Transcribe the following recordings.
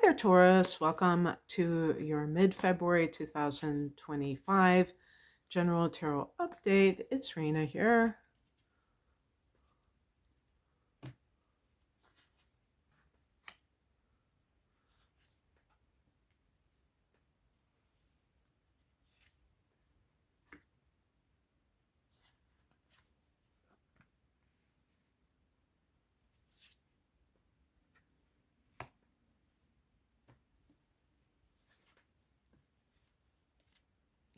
there, Taurus. Welcome to your mid-February 2025 General Tarot Update. It's Rena here.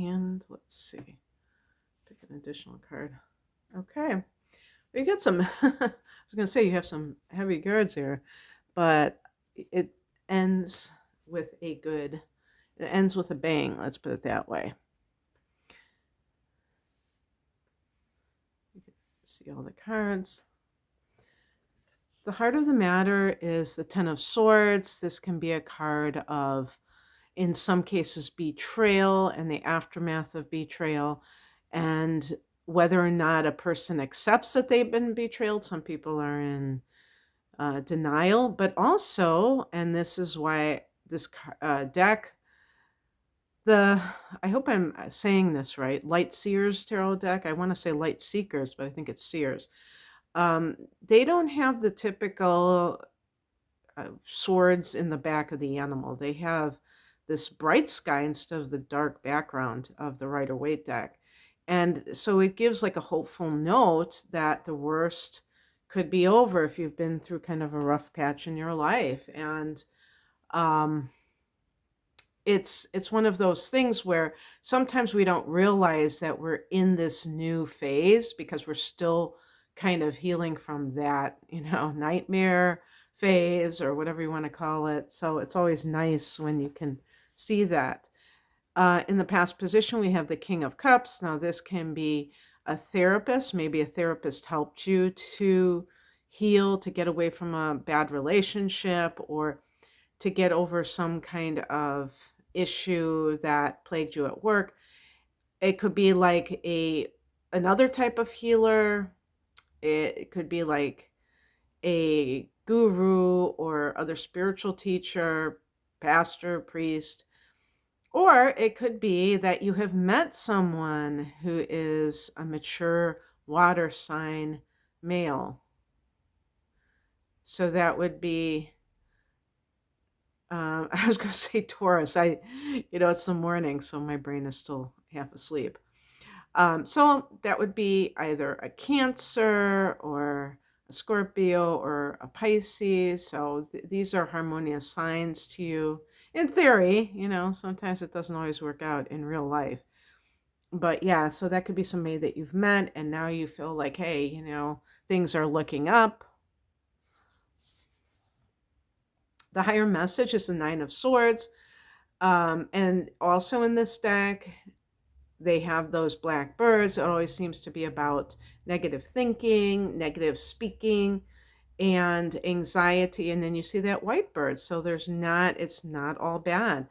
And let's see. Pick an additional card. Okay. You got some, I was going to say you have some heavy cards here, but it ends with it ends with a bang. Let's put it that way. You can see all the cards. The heart of the matter is the Ten of Swords. This can be a card of, in some cases, betrayal and the aftermath of betrayal, and whether or not a person accepts that they've been betrayed. Some people are in denial, but also, and this is why this deck, I hope I'm saying this right, Light Seers Tarot deck. I want to say Light Seekers, but I think it's Seers. They don't have the typical swords in the back of the animal. They have this bright sky instead of the dark background of the Rider-Waite deck. And so it gives like a hopeful note that the worst could be over if you've been through kind of a rough patch in your life. And it's one of those things where sometimes we don't realize that we're in this new phase because we're still kind of healing from that, nightmare phase or whatever you want to call it. So it's always nice when you can see that. In the past position, we have the King of Cups. Now this can be a therapist. Maybe a therapist helped you to heal, to get away from a bad relationship, or to get over some kind of issue that plagued you at work. It could be like another type of healer. It could be like a guru or other spiritual teacher, pastor, priest. Or it could be that you have met someone who is a mature water sign male. So that would be, I was going to say Taurus. It's the morning, so my brain is still half asleep. So that would be either a Cancer or a Scorpio or a Pisces. So these are harmonious signs to you. In theory, sometimes it doesn't always work out in real life. But yeah, so that could be somebody that you've met and now you feel like, hey, things are looking up. The higher message is the Nine of Swords. And also in this deck, they have those black birds. It always seems to be about negative thinking, negative speaking, and anxiety. And then you see that white bird. So it's not all bad.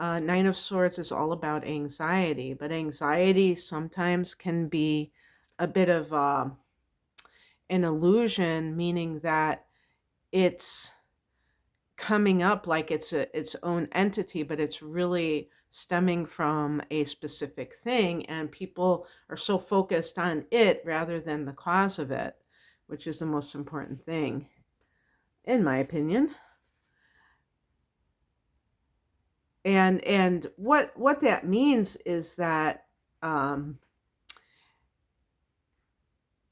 Nine of Swords is all about anxiety, but anxiety sometimes can be a bit of an illusion, meaning that it's coming up like it's its own entity, but it's really stemming from a specific thing, and people are so focused on it rather than the cause of it, which is the most important thing, in my opinion. And what that means is that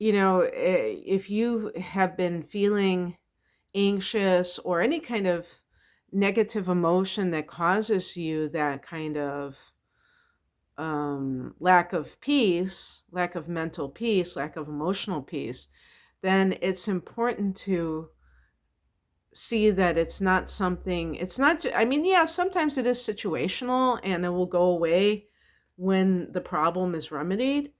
if you have been feeling anxious or any kind of negative emotion that causes you that kind of lack of peace, lack of mental peace, lack of emotional peace, then it's important to see that it's not, sometimes it is situational and it will go away when the problem is remedied.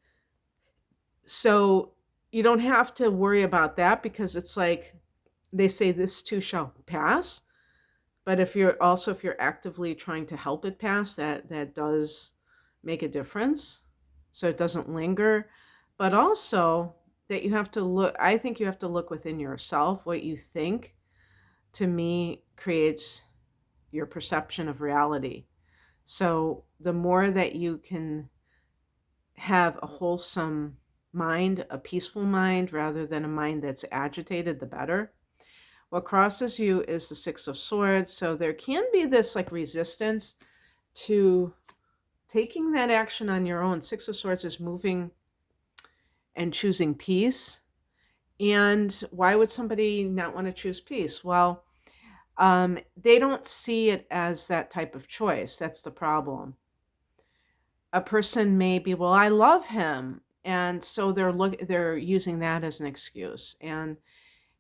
So you don't have to worry about that because it's like they say this too shall pass. But if you're actively trying to help it pass, that does make a difference. So it doesn't linger. But also that I think you have to look within yourself. What you think, to me, creates your perception of reality. So the more that you can have a wholesome mind, a peaceful mind, rather than a mind that's agitated, the better. What crosses you is the Six of Swords. So there can be this like resistance to taking that action on your own. Six of Swords is moving and choosing peace. And why would somebody not want to choose peace? Well, they don't see it as that type of choice. That's the problem. A person may be, well, I love him, and so they're using that as an excuse. And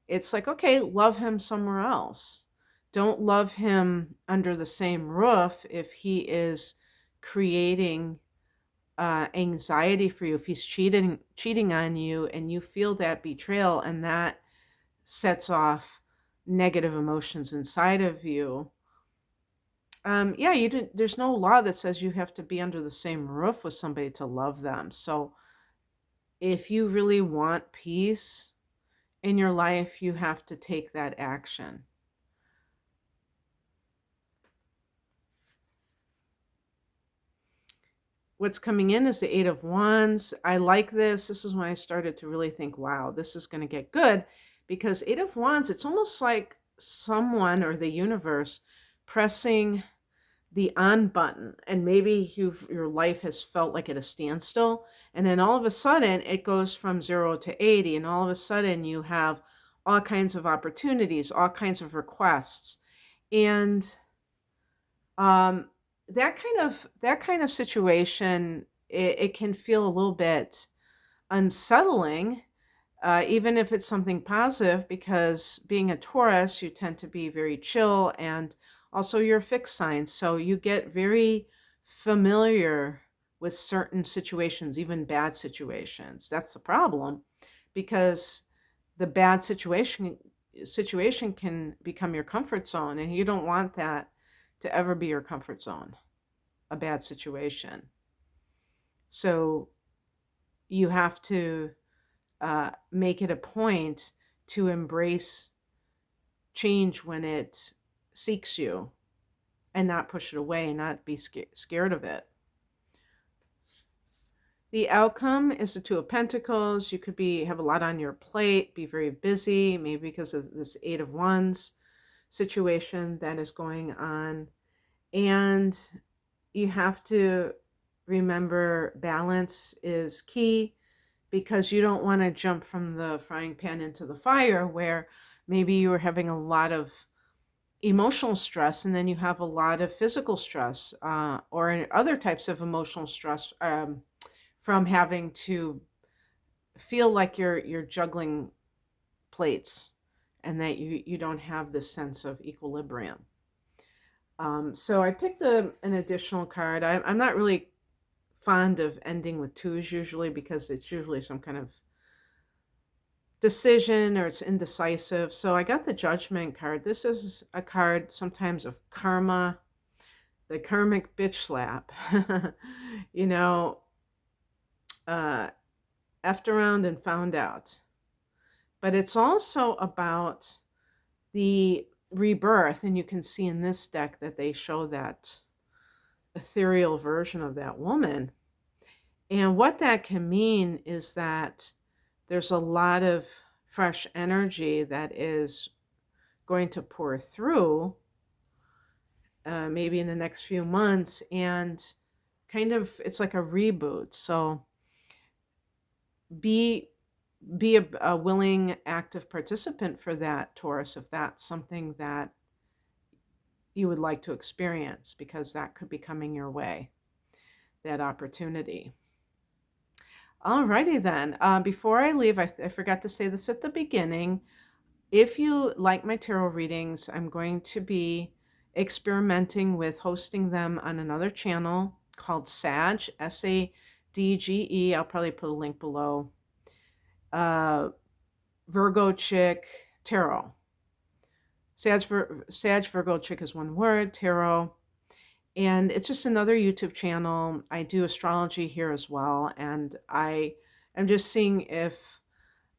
it's like, okay, love him somewhere else. Don't love him under the same roof if he is creating anxiety for you, if he's cheating on you, and you feel that betrayal, and that sets off negative emotions inside of you. Yeah, there's no law that says you have to be under the same roof with somebody to love them. So if you really want peace in your life, you have to take that action. What's coming in is the Eight of Wands. I like this. This is when I started to really think, wow, this is going to get good, because Eight of Wands, it's almost like someone or the universe pressing the on button, and maybe your life has felt like at a standstill, and then all of a sudden it goes from 0 to 80, and all of a sudden you have all kinds of opportunities, all kinds of requests. And um, that kind of situation, it can feel a little bit unsettling, even if it's something positive, because being a Taurus, you tend to be very chill, and also you're a fixed sign. So you get very familiar with certain situations, even bad situations. That's the problem, because the bad situation can become your comfort zone, and you don't want that to ever be your comfort zone, a bad situation. So you have to make it a point to embrace change when it seeks you, and not push it away and not be scared of it. The outcome is the Two of Pentacles. You could have a lot on your plate, be very busy, maybe because of this Eight of Wands situation that is going on. And you have to remember balance is key, because you don't want to jump from the frying pan into the fire, where maybe you are having a lot of emotional stress, and then you have a lot of physical stress, or other types of emotional stress, from having to feel like you're juggling plates, and that you don't have this sense of equilibrium. So I picked an additional card. I'm not really fond of ending with twos usually, because it's usually some kind of decision, or it's indecisive. So I got the Judgment card. This is a card sometimes of karma, the karmic bitch slap. you know, effed around and found out. But it's also about the rebirth, and you can see in this deck that they show that ethereal version of that woman. And what that can mean is that there's a lot of fresh energy that is going to pour through, maybe in the next few months, and kind of it's like a reboot. So be a willing, active participant for that, Taurus, if that's something that you would like to experience, because that could be coming your way, that opportunity. Alrighty then. Before I leave, I forgot to say this at the beginning. If you like my tarot readings, I'm going to be experimenting with hosting them on another channel called Sag, SADGE. I'll probably put a link below. Virgo Chick Tarot. Sag Virgo Chick is one word, tarot. And it's just another YouTube channel. I do astrology here as well. And I am just seeing if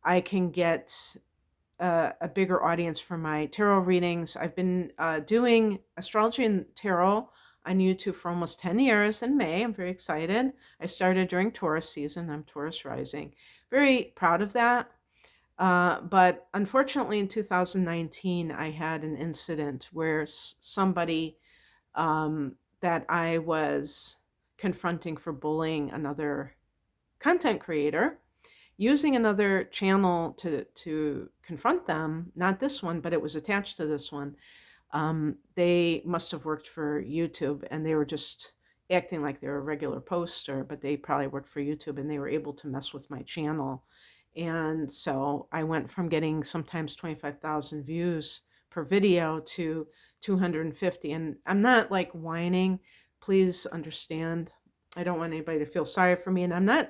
I can get a bigger audience for my tarot readings. I've been doing astrology and tarot on YouTube for almost 10 years in May. I'm very excited. I started during Taurus season. I'm Taurus rising. Very proud of that. But unfortunately, in 2019, I had an incident where somebody that I was confronting for bullying another content creator, using another channel to confront them, not this one, but it was attached to this one. They must have worked for YouTube and they were just acting like they were a regular poster, but they probably worked for YouTube and they were able to mess with my channel. And so I went from getting sometimes 25,000 views per video to 250. And I'm not like whining. Please understand. I don't want anybody to feel sorry for me. And I'm not,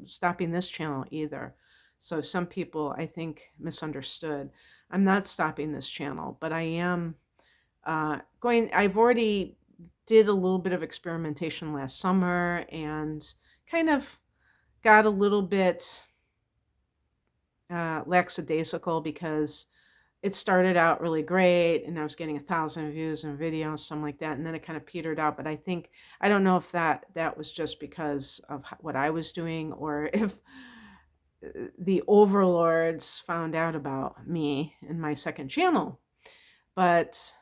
stopping this channel either. So some people, I think, misunderstood. I'm not stopping this channel, but I am I've already did a little bit of experimentation last summer and kind of got a little bit lackadaisical because it started out really great and I was getting 1,000 views and videos, something like that. And then it kind of petered out. But I don't know if that was just because of what I was doing or if the overlords found out about me and my second channel. But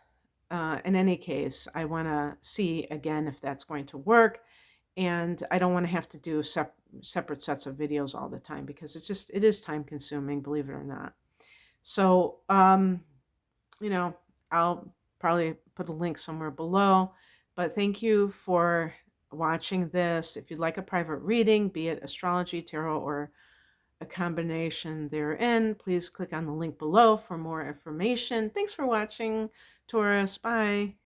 in any case, I want to see again if that's going to work. And I don't want to have to do separate sets of videos all the time because it is time consuming, believe it or not. So, I'll probably put a link somewhere below. But thank you for watching this. If you'd like a private reading, be it astrology, tarot, or a combination therein, please click on the link below for more information. Thanks for watching, Taurus. Bye.